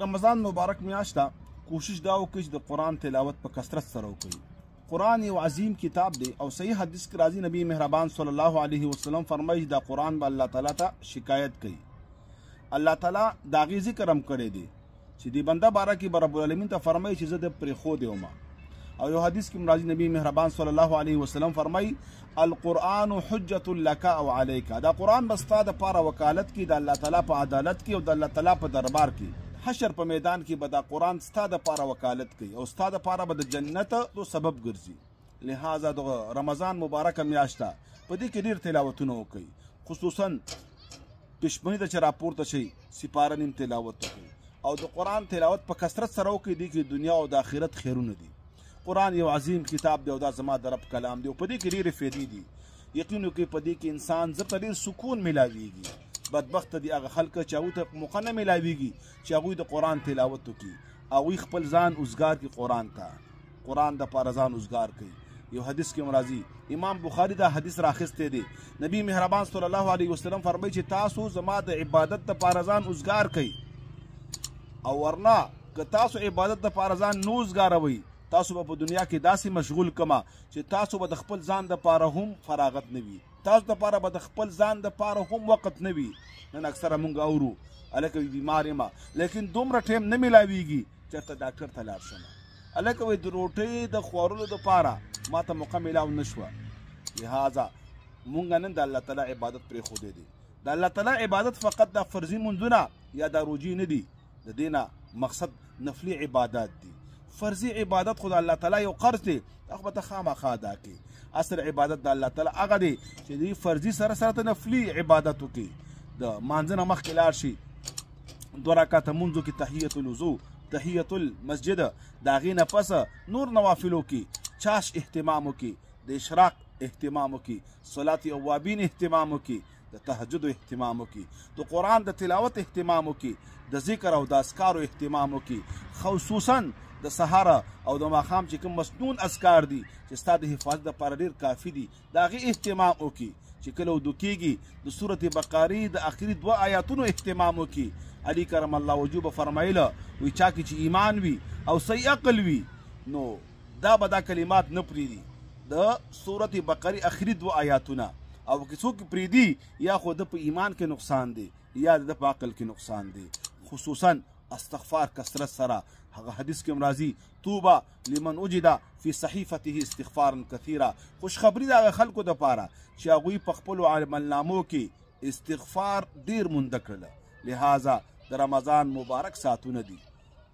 رمضان مبارک میاشت ده کوشش دا وکړئ چې د قرآن تلاوت په کثرت سره وکړئ. قرآن یو عظیم کتاب دی او صحیح حدیث کې راځي نبی مهربان صلی الله علیه وسلم فرمایي دا قرآن به الله تعالی ته شکایت کوي. الله تعالی دا غي ذکر هم کړی دی چې دی بنده باره کې رب العالمین ته فرمایي چې زه د پرېښودی وم. او یو حدیث کې راځي نبی مهربان صلی الله علیه وسلم فرمایي القرآن حجة لك او عليك. دا قرآن به ستا دپاره وکالت کې د الله تعالی په عدالت کې او د الله تعالی په دربار کې حشر په میدان کې به دا قرآن ستا دپاره وکالت کوي او ستا دپاره به د جنت سبب ګرځي. لہذا د رمضان مبارکه میاشت ده په دې کې ډېر تلاوتونه وکړئ، خصوصا پشمنی ته چې راپورته شئ سپاره نیم تلاوت وکړئ او د قرآن تلاوت په کثرت سره وکړئ. دې کې دنیا او د آخرت خیرونه دي. قرآن یو عظیم کتاب دی او دا زما د رب کلام دی او په دې کې ډېرې فایدې دي. یقین وکړئ په دې کې انسان زړه ته ډېر سکون میلاویږي. بدبخت دي هغه خلک چې هغوی ته موقع نه میلاویږي چې هغوی د قرآن تلاوت وکړي. هغوی خپل ځان اوزګار کړي قرآن ته، قرآن دپاره ځان اوزګار کوي. یو حدیث کې راځي، امام بخاري دا حدیث راخستی دی، نبی مهربان صلی الله علیه وسلم فرمایي چې تاسو زما د عبادت دپاره ځان اوزګار کوئ او ورنه که تاسو عبادت دپاره ځان نه اوزګاروئ تاسو به په دنیا کې داسې مشغول کما چې تاسو به د خپل ځان دپاره هم فراغت نه وي، تاسو دپاره به د خپل ځان دپاره هم وخت نه وي. نن اکثره مونږ اورو هلکه بیمار یم لیکن دومره ټایم نه میلاویږي چېرته ډاکټر ته لاړ شم، هلکه وایي د روټۍ د خوړلو دپاره ما ته موقع میلاو نه شوه. لہذا مونږ نن د الله تعالی عبادت پرېښودی دی. د الله تعالی عبادت فقط د فرضي منځونه یا د روجې نه دي، د دې نه مقصد نفلي عبادات دي. فرضي عبادت خو د الله تعالی یو قرض دی، هغه به ته خامخا ادا کړې. اصل عبادت د الله تعالی هغه دی چې د فرضي سره سره ته نفلي عبادت وکړي. د مانځه نه مخکې لاړ شي 2 رکعته مونځ وکړي، تحیة الوضو، تحیة المسجد، د هغې نه پس نور نوافل وکړي، چاش اهتمام وکړي، د اشراق اهتمام وکړي، صلات اوابین اهتمام وکړي، د تهجد اهتمام وکړي، د قرآن د تلاوت اهتمام وکړي، د ذکر او د اذکارو اهتمام وکړي، خصوصا د سهار او د ماښام چې کوم مسنون اذکار دي چې ستا د حفاظت دپاره ډېر کافي دي د هغې اهتمام وکړي. چې کله ودو کېږي د سورت بقرې د آخري 2 آیاتونو اهتمام وکړي. علي کرم الله وجهه به فرمایله وایي چا کې چې ایمان وي او صحیح عقل وي نو دا به دا کلمات نه پرېږدي د سورت بقرې آخري 2 آیاتونه، او که څوک پرېږدي یا خو د په ایمان کې نقصان دی یا د په عقل کې نقصان دی. خصوصا استغفار کثرت سره، هغه حدیث کې راځي توبه لمن وجد فی صحیفته استغفارا کثیرا. خوشخبري د هغه خلکو دپاره چې هغوی په خپلو عملنامو کې استغفار ډېر مونده کړله. لہذا د رمضان مبارک ساعتونه دي،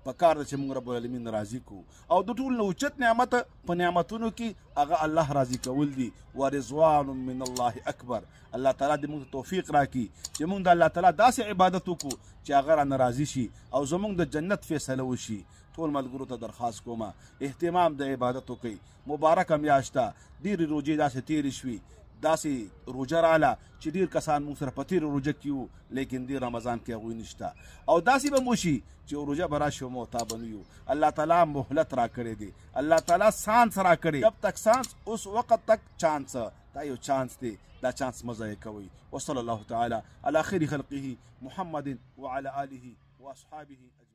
پکار ده چې موږ رب العالمین راضي کو او د ټول نه اوچت نعمت په نعمتونو کې هغه الله راضي کول دي. ورضوان من الله اکبر. الله تعالی دې موږ توفیق راکړي چې موږ د الله تعالی داسې عبادت وکړو چې هغه رانه راضي شي او زموږ د جنت فیصله وشي. ټول ملګرو ته درخواست کوم اهتمام د عبادت وکړئ. مبارکه میاشت ده، ډېرې روژې داسې تېرې شوي، داسې روژه راله چې ډېر کسان موږ سره په تېره روژه کې وو لیکن دې رمضان کې هغوی نشته، او داسې به مو شي چې روژه به راشي او محتاط به نه یو. الله تعالی مهلت را کړی دی، الله تعالی سانس را کړی. جب تک سانس اس وقت تک چانس، دا یو چانس دی، دا چانس مه ضایع کوئ. وصلی الله تعالی علی خیر خلقه محمد وعلى آله واصحابه.